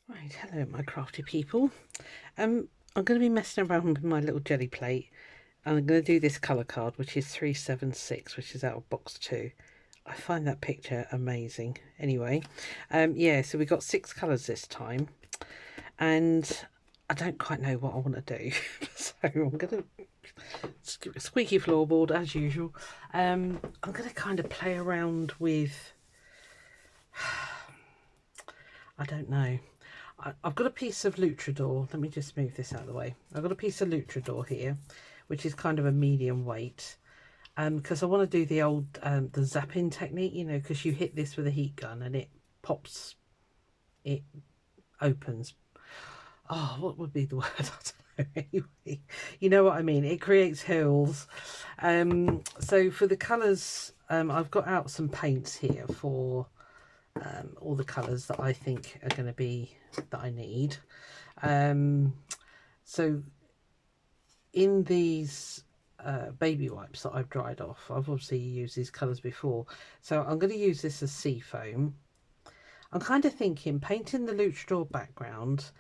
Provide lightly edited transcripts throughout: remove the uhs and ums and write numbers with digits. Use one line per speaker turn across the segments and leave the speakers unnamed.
Right, hello my crafty people. I'm going to be messing around with my little jelly plate, and I'm going to do this colour card, which is 376, which is out of box 2. I find that picture amazing. Anyway, yeah, so we got 6 colours this time, and I don't quite know what I want to do. So I'm going to squeaky floorboard as usual. I'm going to kind of play around with, I don't know. I've got a piece of lutrador. Let me just move this out of the way. I've got a piece of lutrador here, which is kind of a medium weight. Because I want to do the old the zapping technique, you know, because you hit this with a heat gun and it pops, it opens. Oh, what would be the word? I don't know. Anyway, you know what I mean. It creates hills. So for the colours, I've got out some paints here for all the colours that I think are going to be that I need. So in these baby wipes that I've dried off, I've obviously used these colours before, so I'm going to use this as sea foam. I'm kind of thinking painting the lutrador background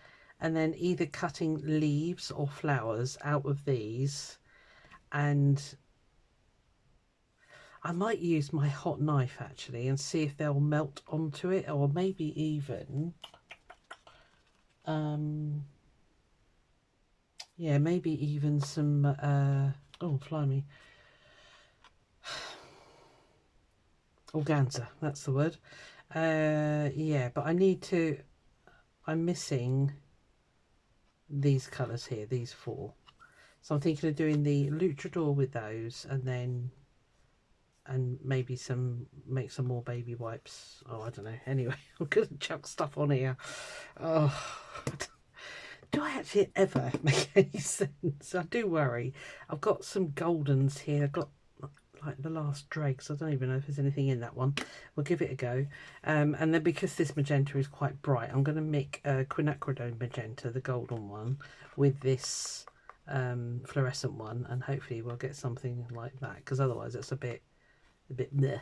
and then either cutting leaves or flowers out of these, and I might use my hot knife actually and see if they'll melt onto it, or maybe even yeah, maybe even some oh blimey, organza, that's the word. Yeah, but I'm missing these colours here, these 4. So I'm thinking of doing the lutrador with those, and maybe make some more baby wipes. Oh, I don't know. Anyway, I'm gonna chuck stuff on here. Oh, do I actually ever make any sense? I do worry. I've got some goldens here. I've got like the last dregs. I don't even know if there's anything in that one. We'll give it a go. And then because this magenta is quite bright, I'm going to make quinacridone magenta, the golden one, with this fluorescent one, and hopefully we'll get something like that, because otherwise it's a bit meh.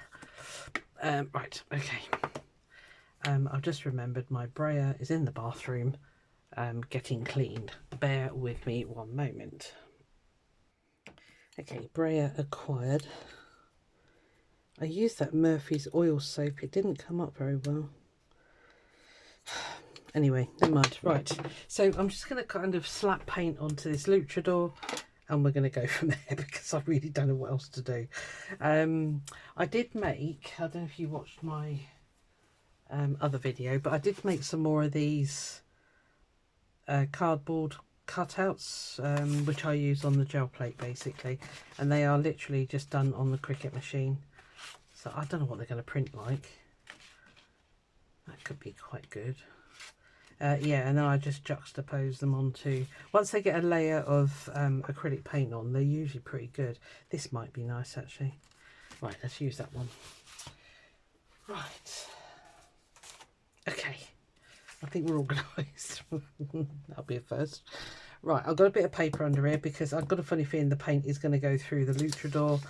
Right, okay. I've just remembered my brayer is in the bathroom getting cleaned. Bear with me one moment. Okay, brayer acquired. I used that Murphy's oil soap. It didn't come up very well. Anyway, never mind. Right, so I'm just going to kind of slap paint onto this lutrador, and we're going to go from there because I really don't know what else to do. I did make, I don't know if you watched my other video, but I did make some more of these cardboard cutouts, which I use on the gel plate basically, and they are literally just done on the Cricut machine. So I don't know what they're going to print like. That could be quite good. Yeah, and then I just juxtapose them onto, once they get a layer of acrylic paint on, they're usually pretty good. This might be nice actually. Right, let's use that one. Right. Okay. I think we're organised. That'll be a first. Right, I've got a bit of paper under here because I've got a funny feeling the paint is going to go through the lutrador,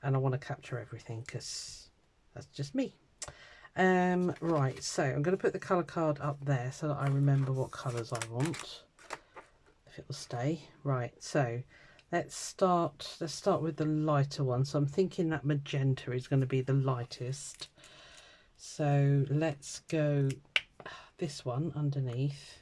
and I want to capture everything because that's just me. Right, so I'm going to put the colour card up there so that I remember what colours I want, if it will stay. Right, so let's start with the lighter one. So I'm thinking that magenta is going to be the lightest. So let's go this one underneath.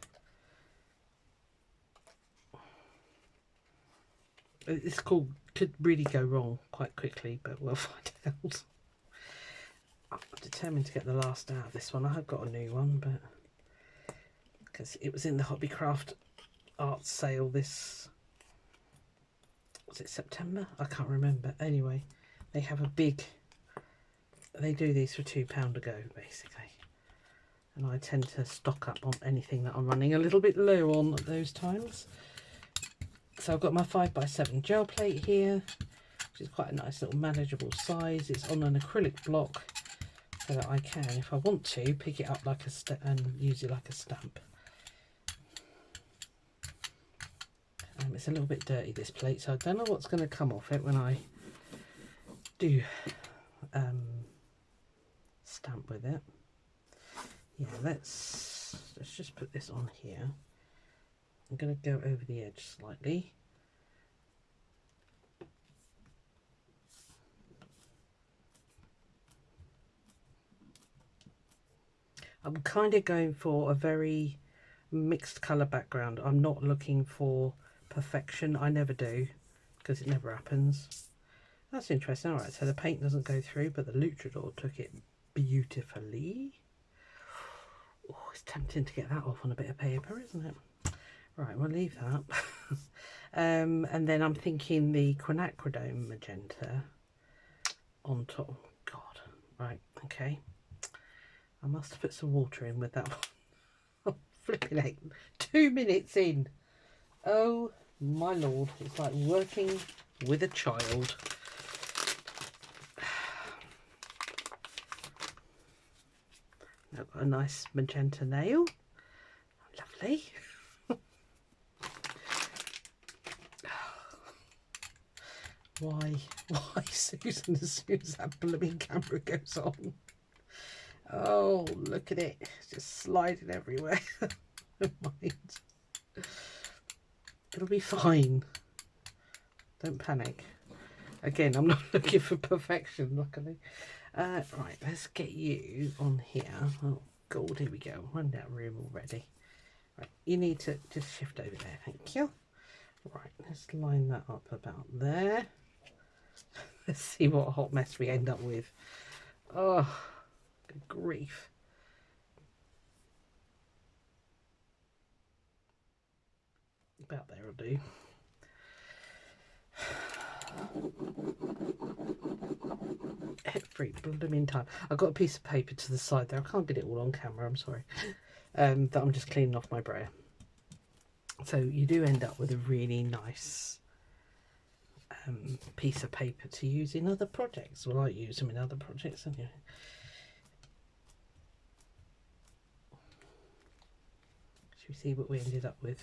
It's could really go wrong quite quickly, but we'll find out. I'm determined to get the last out of this one. I have got a new one, but because it was in the Hobbycraft art sale this, was it September? I can't remember. Anyway, they have a big, they do these for £2 a go basically, and I tend to stock up on anything that I'm running a little bit low on at those times. So I've got my 5x7 gel plate here, which is quite a nice little manageable size. It's on an acrylic block, so that I can, if I want to, pick it up like a and use it like a stamp. It's a little bit dirty, this plate, so I don't know what's going to come off it when I do stamp with it. Yeah, let's let's just put this on here. I'm going to go over the edge slightly. I'm kind of going for a very mixed colour background. I'm not looking for perfection. I never do, because it never happens. That's interesting. Alright, so the paint doesn't go through, but the lutrador took it beautifully. Oh, it's tempting to get that off on a bit of paper, isn't it? Right, we'll leave that. And then I'm thinking the quinacridone magenta on top. Oh, God. Right, okay. I must have put some water in with that one. Flipping heck. 2 minutes in. Oh my lord. It's like working with a child. I've got a nice magenta nail. Lovely. Why, Susan, as soon as that blooming camera goes on? Oh, look at it. It's just sliding everywhere. Never mind. It'll be fine. Don't panic. Again, I'm not looking for perfection, luckily. Right, let's get you on here. Oh, God, here we go. Run that room already. Right, you need to just shift over there. Thank you. Right, let's line that up about there. Let's see what hot mess we end up with. Oh, good grief. About there will do. Every blooming time. I've got a piece of paper to the side there. I can't get it all on camera, I'm sorry. That I'm just cleaning off my brayer. So you do end up with a really nice piece of paper to use in other projects. Well, I use them in other projects, and should we see what we ended up with?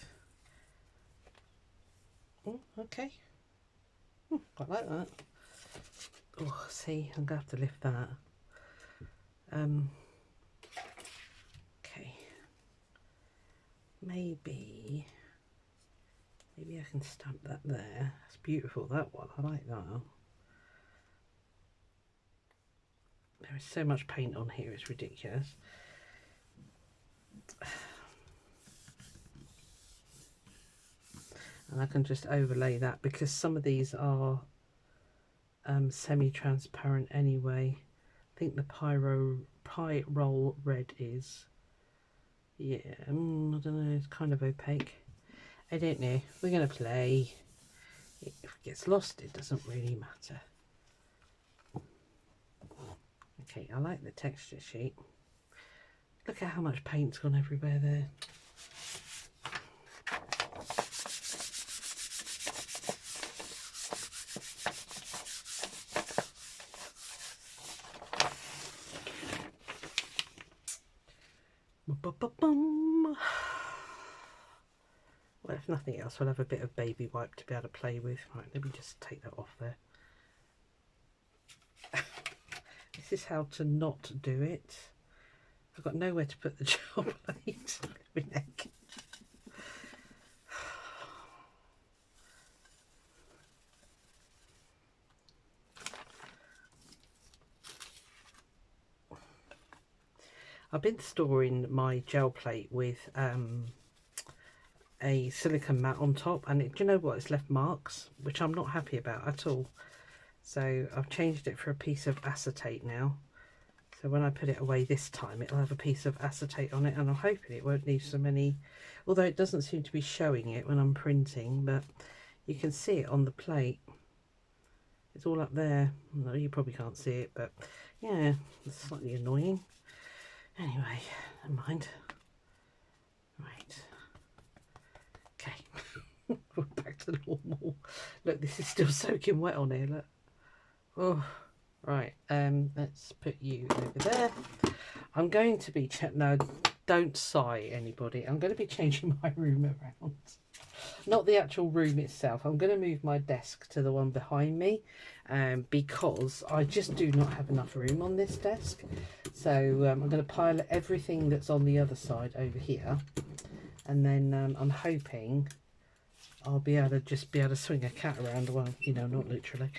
Oh, okay. Quite like that. Oh, see, I'm gonna have to lift that. Okay. Maybe I can stamp that there. That's beautiful, that one. I like that. There is so much paint on here, it's ridiculous. And I can just overlay that because some of these are semi-transparent anyway. I think the Pie Roll Red is. Yeah, I don't know, it's kind of opaque. I don't know. We're going to play. If it gets lost, it doesn't really matter. Okay, I like the texture sheet. Look at how much paint's gone everywhere there. Well, if nothing else, we'll have a bit of baby wipe to be able to play with. Right, let me just take that off there. This is how to not do it. I've got nowhere to put the gel plate. My neck. I've been storing my gel plate with a silicone mat on top, and do you know what, it's left marks, which I'm not happy about at all. So I've changed it for a piece of acetate now, so when I put it away this time it'll have a piece of acetate on it, and I'm hoping it won't leave so many, although it doesn't seem to be showing it when I'm printing, but you can see it on the plate. It's all up there. No, you probably can't see it, but yeah, it's slightly annoying. Anyway, never mind. Right. Okay. We're back to normal. Look, this is still soaking wet on here, look. Oh, right. Let's put you over there. I'm going to be no, don't sigh, anybody. I'm going to be changing my room around. not the actual room itself. I'm going to move my desk to the one behind me because I just do not have enough room on this desk. So I'm going to pile everything that's on the other side over here, and then I'm hoping I'll be able to swing a cat around. Well, you know, not literally,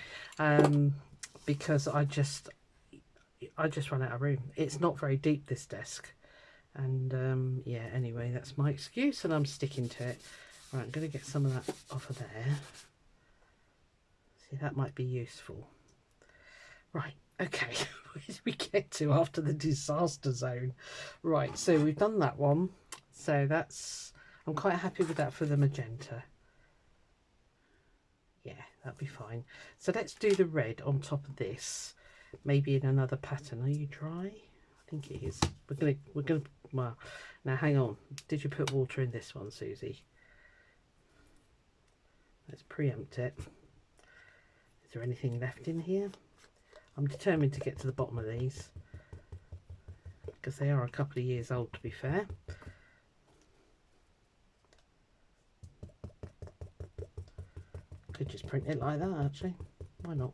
because I just run out of room. It's not very deep, this desk, and yeah, anyway, that's my excuse and I'm sticking to it. Right, I'm going to get some of that off of there. See, that might be useful. Right, okay, where did we get to after the disaster zone? Right, so we've done that one. So that's, I'm quite happy with that for the magenta. Yeah, that'll be fine. So let's do the red on top of this, maybe in another pattern. Are you dry? I think it is. We're gonna, well, now hang on. Did you put water in this one, Susie? Let's preempt it. Is there anything left in here? I'm determined to get to the bottom of these because they are a couple of years old, to be fair. Could just print it like that, actually. Why not?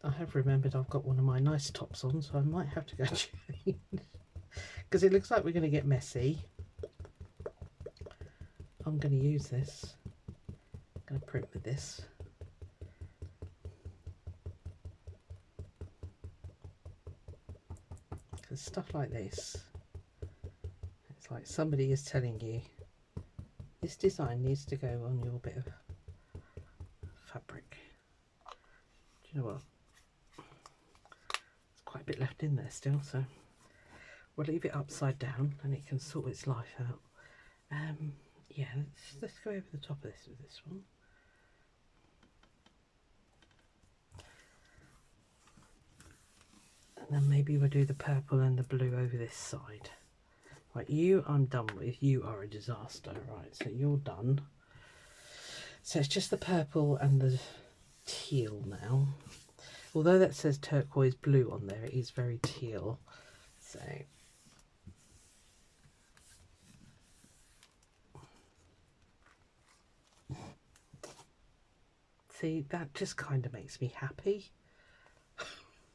I have remembered I've got one of my nice tops on, so I might have to go change because it looks like we're going to get messy. I'm going to use this. I'm going to print with this. Because stuff like this, it's like somebody is telling you this design needs to go on your bit of fabric. Do you know what? There's quite a bit left in there still, so we'll leave it upside down and it can sort its life out. Yeah, let's go over the top of this with this one. And then maybe we'll do the purple and the blue over this side. Right, you I'm done with. You are a disaster. Right, so you're done. So it's just the purple and the teal now. Although that says turquoise blue on there, it is very teal. So see, that just kind of makes me happy.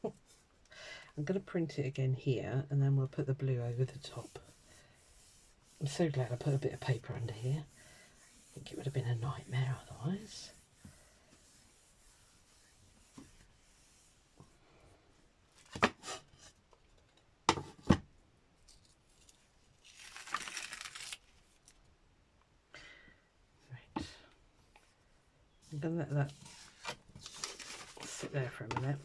I'm going to print it again here and then we'll put the blue over the top. I'm so glad I put a bit of paper under here. I think it would have been a nightmare otherwise. Right. I'm going to let that sit there for a minute.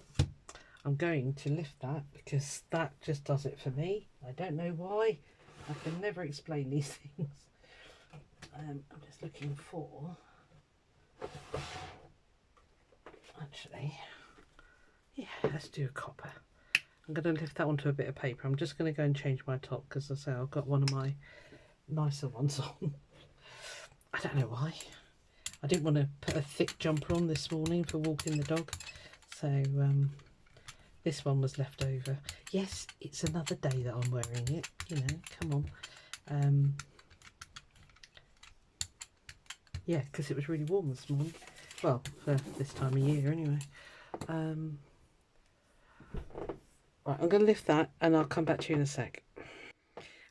I'm going to lift that because that just does it for me. I don't know why. I can never explain these things. I'm just looking for, actually, yeah, let's do a copper. I'm going to lift that onto a bit of paper. I'm just going to go and change my top because I say I've got one of my nicer ones on. I don't know why. I didn't want to put a thick jumper on this morning for walking the dog. So this one was left over. Yes, it's another day that I'm wearing it. You know, come on. Yeah, because it was really warm this morning. Well, for this time of year anyway. Right, I'm going to lift that and I'll come back to you in a sec.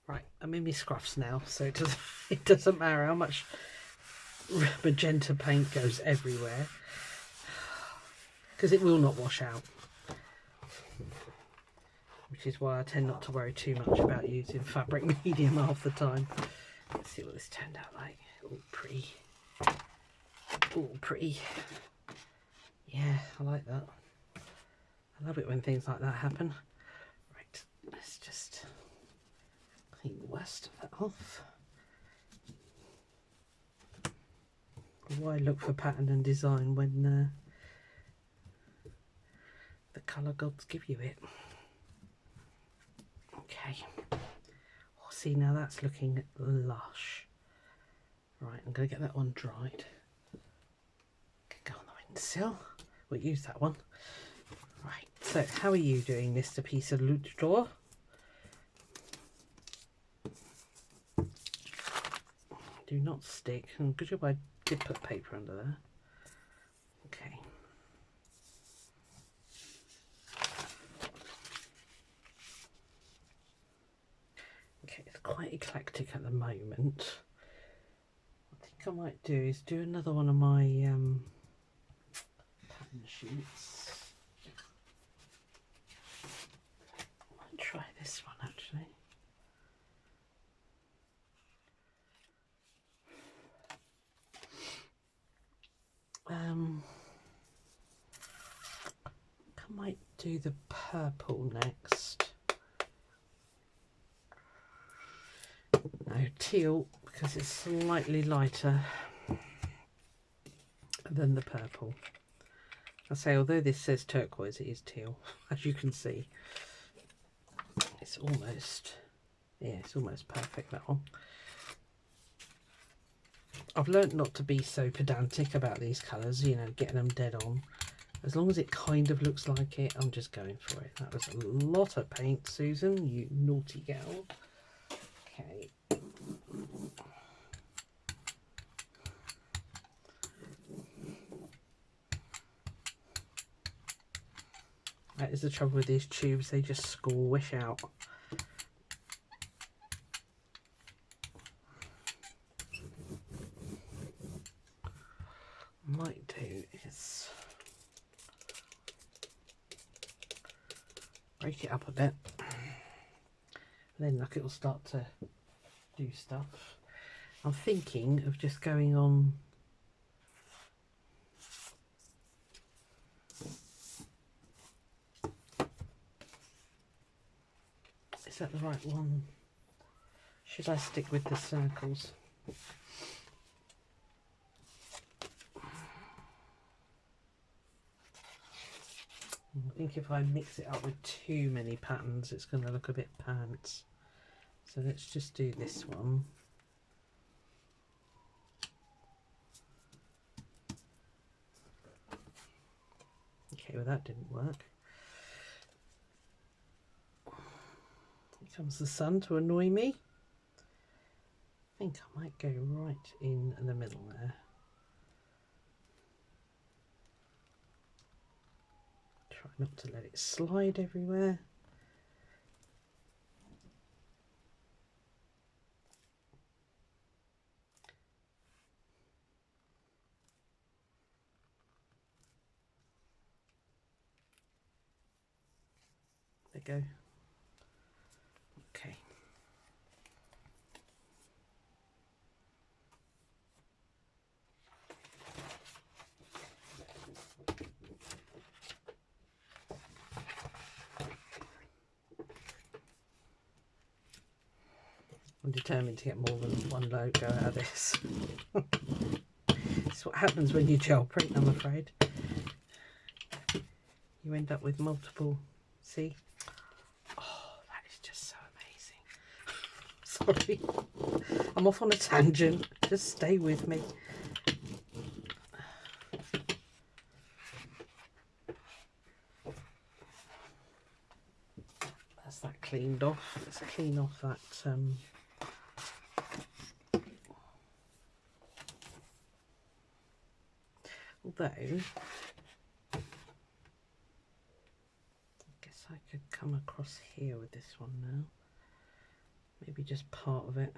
Right, I'm in my scruffs now, so it doesn't matter how much magenta paint goes everywhere, because it will not wash out. Which is why I tend not to worry too much about using fabric medium half the time. Let's see what this turned out like. All pretty. All pretty. Yeah, I like that. I love it when things like that happen. Right, let's just clean the worst of that off. Why look for pattern and design when the colour gods give you it? Okay. Oh, see, now that's looking lush. Right, I'm going to get that one dried. Go on the windowsill. We'll use that one. Right, so how are you doing, Mr. Piece of Lutrador? do not stick. And good job I did put paper under there. Okay. Okay, it's quite eclectic at the moment. What I think I might do is do another one of my pattern sheets. I might try this one actually. I might do the purple next. No, teal, because it's slightly lighter than the purple. I say, although this says turquoise, it is teal, as you can see. It's almost, yeah, it's almost perfect, that one. I've learnt not to be so pedantic about these colours, you know, getting them dead on. As long as it kind of looks like it, I'm just going for it. That was a lot of paint, Susan, you naughty gal. Okay. That is the trouble with these tubes, they just squish out. What I might do is break it up a bit, and then look, it will start to do stuff. I'm thinking of just going on is that the right one? Should I stick with the circles? I think if I mix it up with too many patterns, it's going to look a bit pants. So let's just do this one. Okay, well that didn't work. Here comes the sun to annoy me. I think I might go right in the middle there. Try not to let it slide everywhere. There we go. Okay. I'm determined to get more than one logo out of this. It's what happens when you gel print, I'm afraid. You end up with multiple, see? Oh, that is just so amazing. Sorry, I'm off on a tangent. Just stay with me. That's that cleaned off. Let's clean off that although I guess I could come across here with this one now, maybe just part of it.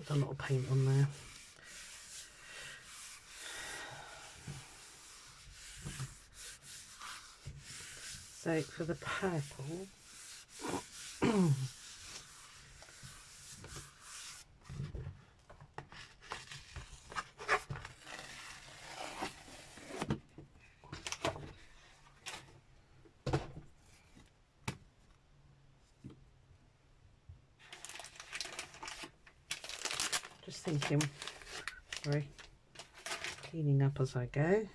A lot of paint on there. So for the purple, just thinking, sorry, cleaning up as I go.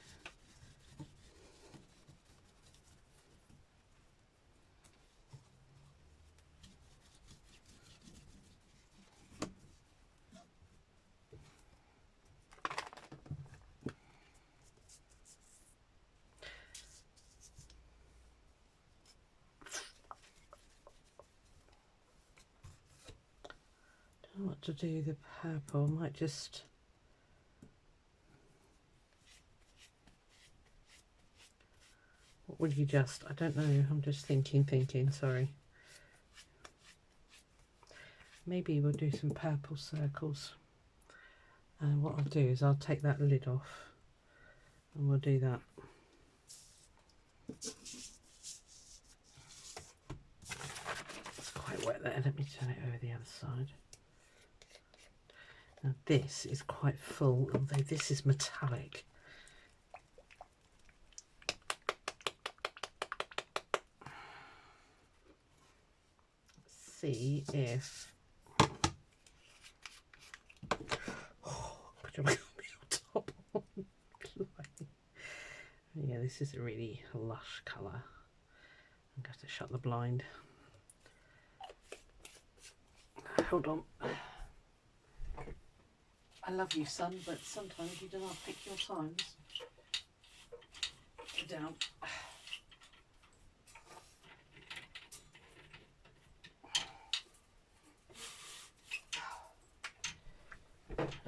Don't know what to do with the purple. I might just what would you just? I don't know. I'm just thinking. Sorry. Maybe we'll do some purple circles. And what I'll do is I'll take that lid off and we'll do that. It's quite wet there. Let me turn it over the other side. Now this is quite full, although this is metallic. Let's see if put your top on. Yeah, this is a really lush colour. I'm going to shut the blind. Hold on. I love you, son, but sometimes you don't have to pick your times. Put it down.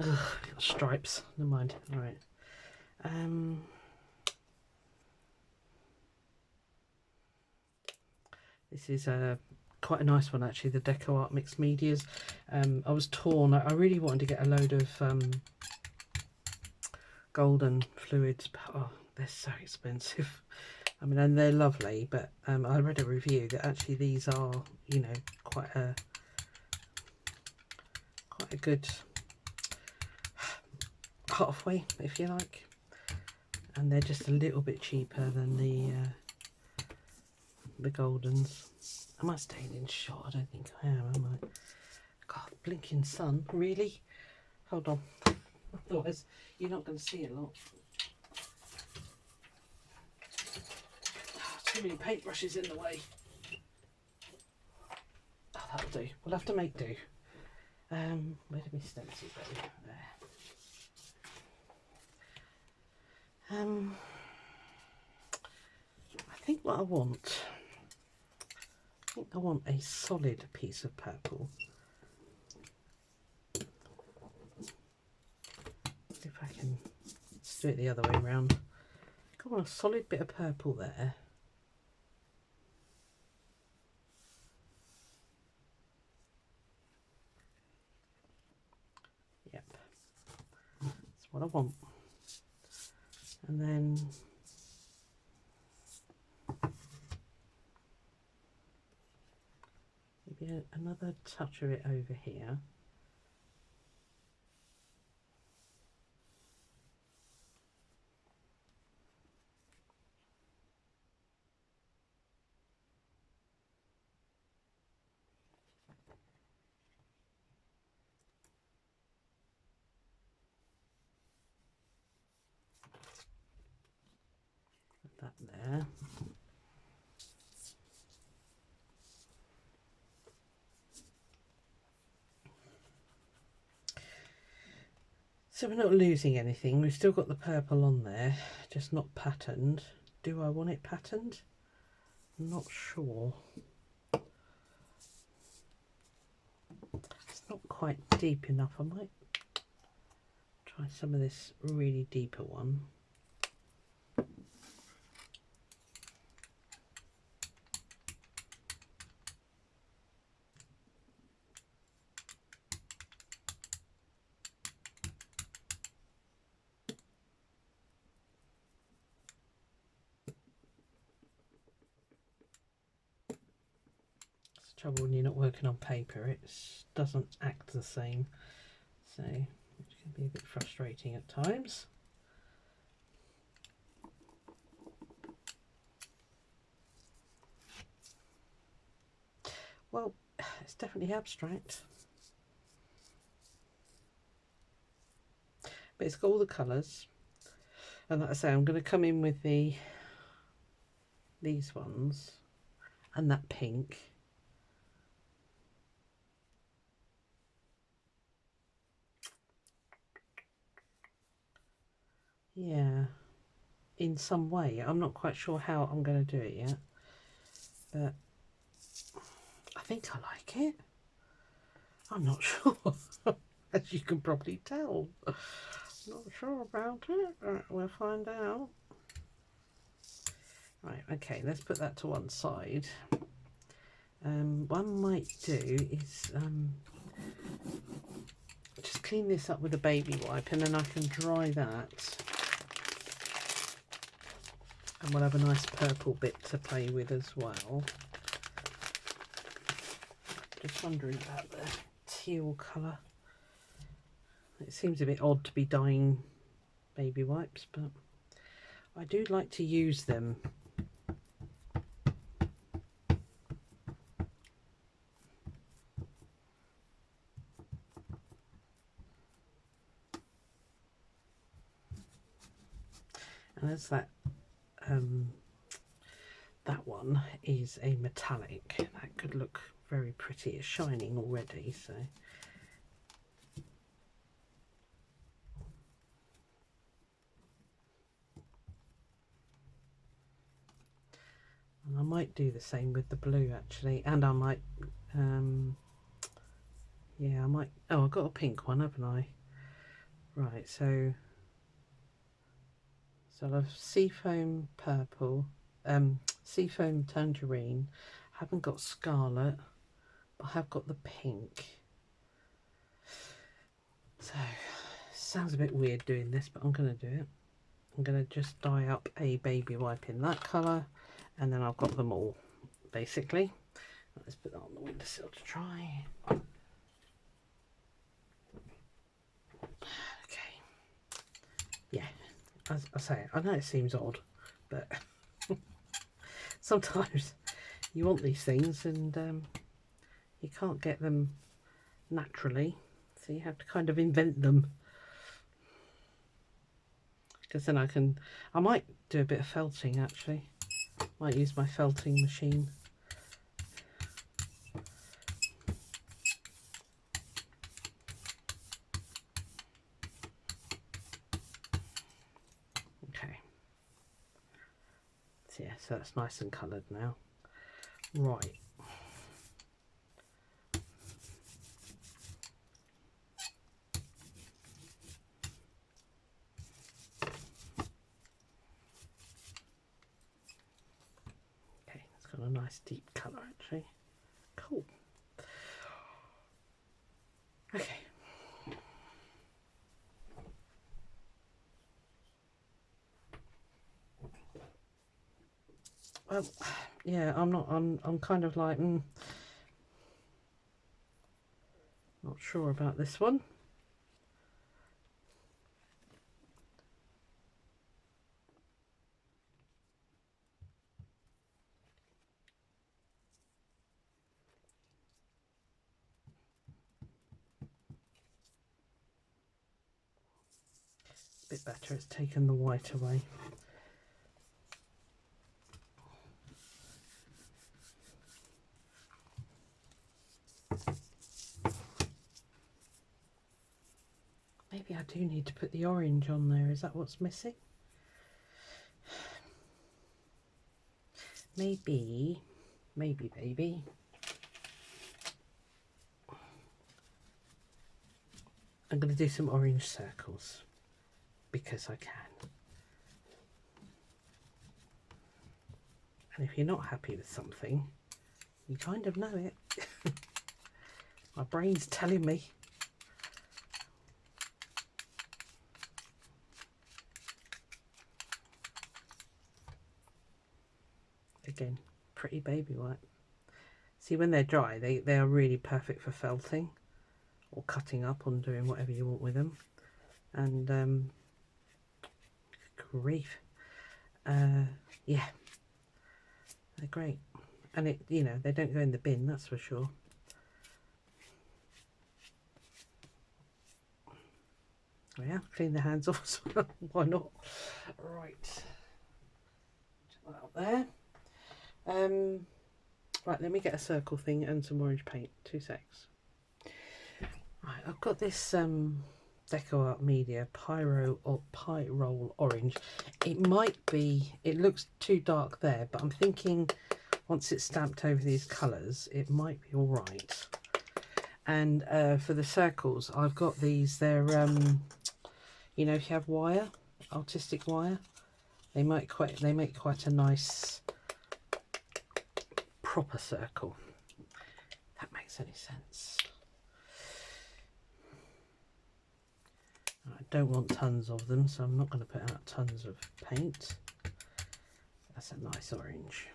Ugh, got stripes. Never mind. All right. This is quite a nice one actually. The Deco Art Mixed Medias. I was torn. I really wanted to get a load of golden fluids, but oh, they're so expensive. I mean, and they're lovely, but I read a review that actually these are, you know, quite a good halfway, if you like, and they're just a little bit cheaper than the goldens. Am I staying in shot? I don't think I am I? God, blinking sun, really? Hold on, otherwise you're not going to see a lot. Too many paintbrushes in the way. Oh, that'll do. We'll have to make do. Where did my stencil go? There. I think what I want, a solid piece of purple. See if I can do it the other way around. I want a solid bit of purple there. Yep, that's what I want. And then maybe another touch of it over here. Put that there. So we're not losing anything. We've still got the purple on there, just not patterned. Do I want it patterned? I'm not sure. It's not quite deep enough. I might try some of this really deeper one. Trouble when you're not working on paper, it doesn't act the same, so it can be a bit frustrating at times. Well, it's definitely abstract, but it's got all the colours. And like I say, I'm going to come in with these ones and that pink. Yeah, in some way. I'm not quite sure how I'm going to do it yet, but I think I like it. I'm not sure, as you can probably tell. Not sure about it. Right, we'll find out. Right, okay, let's put that to one side. What I might do is just clean this up with a baby wipe, and then I can dry that. And we'll have a nice purple bit to play with as well. Just wondering about the teal colour. It seems a bit odd to be dyeing baby wipes, but I do like to use them. And as that one is a metallic, that could look very pretty. It's shining already, so. And I might do the same with the blue actually, and I might, yeah, I might. Oh, I've got a pink one, haven't I? Right, so I'll have seafoam purple, seafoam tangerine. I haven't got scarlet, but I have got the pink. So sounds a bit weird doing this, but I'm going to do it. I'm going to just dye up a baby wipe in that colour, and then I've got them all basically. Let's put that on the windowsill to try. Okay, yeah, as I say, I know it seems odd, but sometimes you want these things and you can't get them naturally, so you have to kind of invent them. Because then I might do a bit of felting actually. Might use my felting machine. Okay. So yeah, so that's nice and coloured now. Right. Okay, it's got a nice deep colour actually. Cool. Okay. Well, yeah, I'm kind of like, not sure about this one. A bit better, it's taken the white away. Maybe I do need to put the orange on there. Is that what's missing? Maybe, baby. I'm going to do some orange circles because I can. And if you're not happy with something, you kind of know it. My brain's telling me. Again, pretty baby white. See, when they're dry, they are really perfect for felting or cutting up and doing whatever you want with them. And grief, yeah, they're great. And it, you know, they don't go in the bin, that's for sure. Yeah, clean the hands off as well. Why not? Right, put that up there. Right, let me get a circle thing and some orange paint. 2 secs. Right, I've got this Deco Art Media Pyro or Pyrol Orange. It might be, it looks too dark there, but I'm thinking once it's stamped over these colours, it might be all right. And for the circles, I've got these. They're, you know, if you have wire, artistic wire, they make quite a nice proper circle. If that makes any sense. I don't want tons of them, so I'm not going to put out tons of paint. That's a nice orange.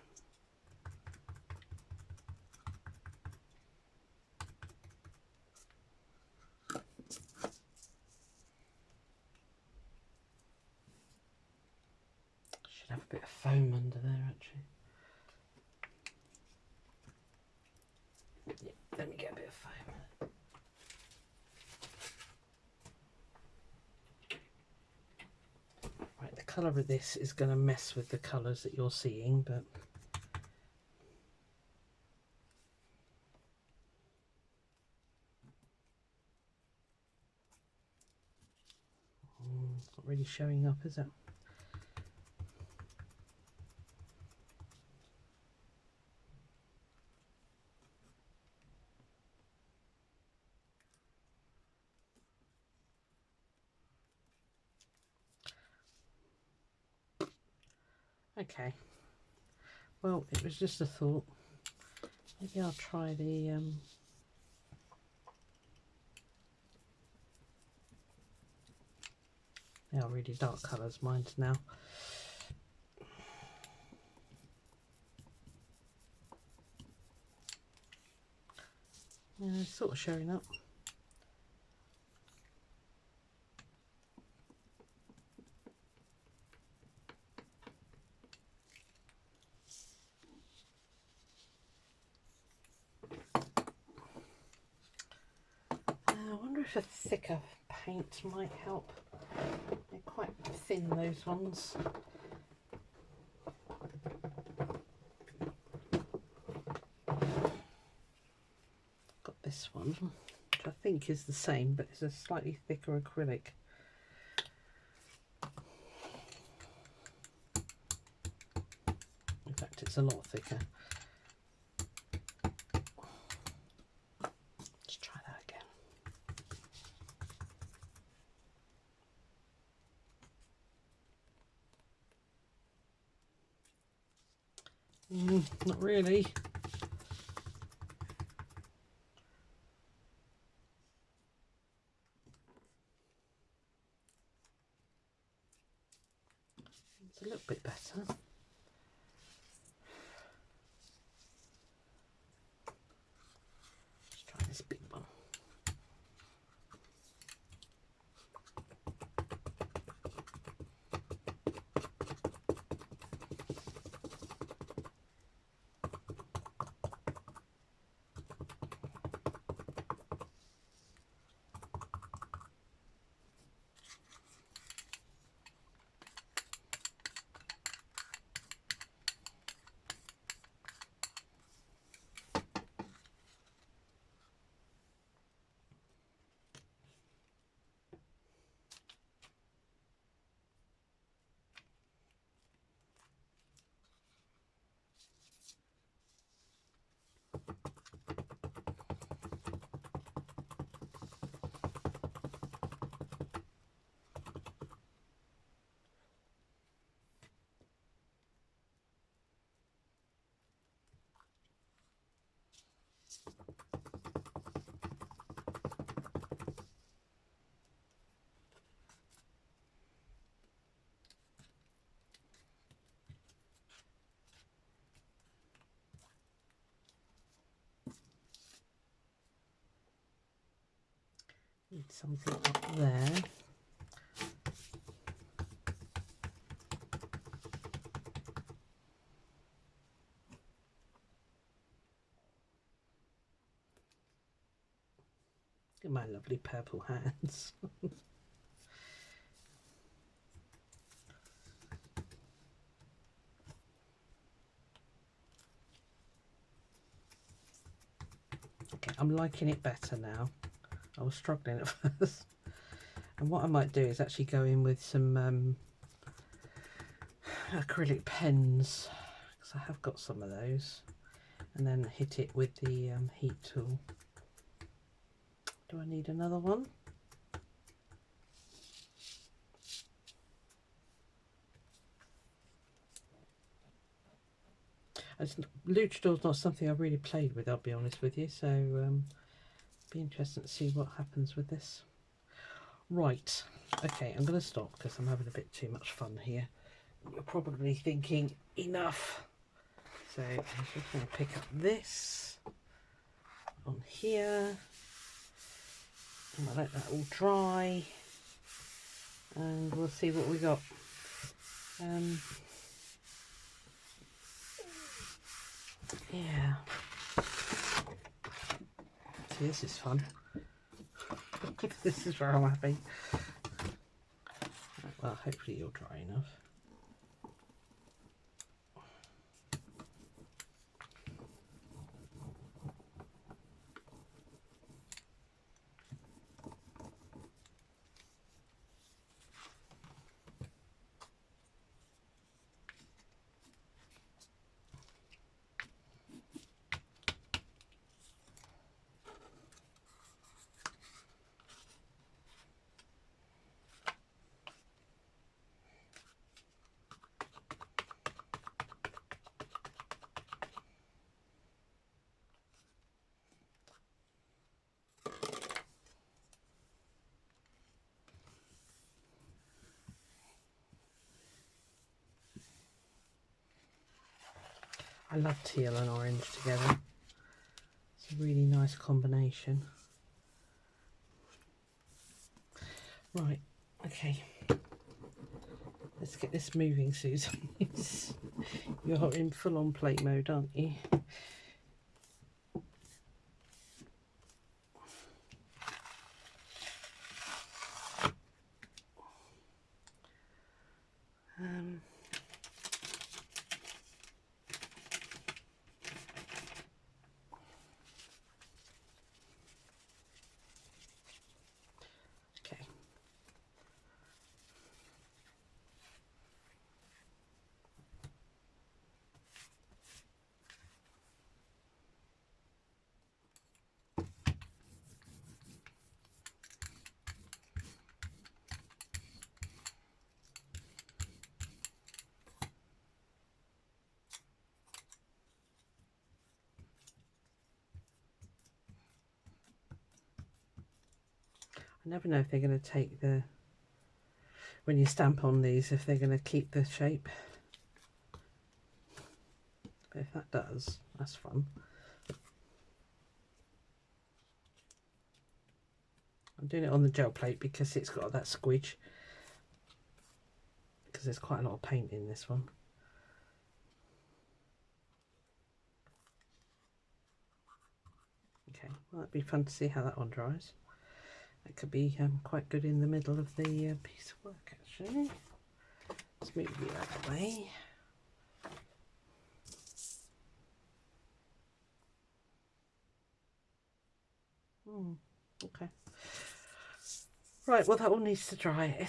Should have a bit of foam under there actually. Yeah, let me get a bit of foam. Right, the colour of this is going to mess with the colours that you're seeing, but it's not really showing up, is it? Okay, well, it was just a thought. Maybe I'll try the they are really dark colours, mine's now. Yeah, it's sort of showing up. I wonder if a thicker paint might help. They're quite thin, those ones. Got this one, which I think is the same, but it's a slightly thicker acrylic. In fact, it's a lot thicker. Let's try that again. Not really. It's a little bit better. Let's try this big one. Need something up there. Look at my lovely purple hands. I'm liking it better now. I was struggling at first. And what I might do is actually go in with some acrylic pens, because I have got some of those, and then hit it with the heat tool. Do I need another one? Lutrador's not something I've really played with, I'll be honest with you, so be interesting to see what happens with this. Right, okay, I'm going to stop because I'm having a bit too much fun here. You're probably thinking enough, so I'm just going to pick up this on here, and I'll let that all dry, and we'll see what we got. Yeah, see, this is fun. This is where I'm happy. Well, hopefully you're dry enough. I love teal and orange together. It's a really nice combination. Right, okay. Let's get this moving, Susan. You're in full-on plate mode, aren't you? Okay. I never know if they're going to take the, when you stamp on these, if they're going to keep the shape. But if that does, that's fun. I'm doing it on the gel plate because it's got that squidge. Because there's quite a lot of paint in this one. Okay, well, that'd be fun to see how that one dries. That could be quite good in the middle of the piece of work, actually. Let's move you out of the way. Okay. Right, well, that all needs to dry.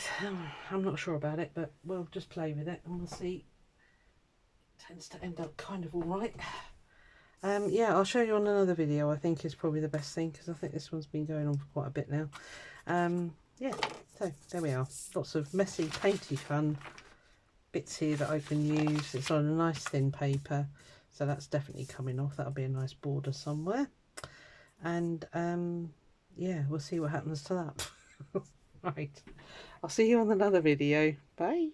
I'm not sure about it, but we'll just play with it and we'll see. It tends to end up kind of all right. Yeah, I'll show you on another video. I think is probably the best thing because I think this one's been going on for quite a bit now. Yeah, so there we are. Lots of messy, painty fun bits here that I can use. It's on a nice thin paper, so that's definitely coming off. That'll be a nice border somewhere. And yeah, we'll see what happens to that. Right, I'll see you on another video. Bye.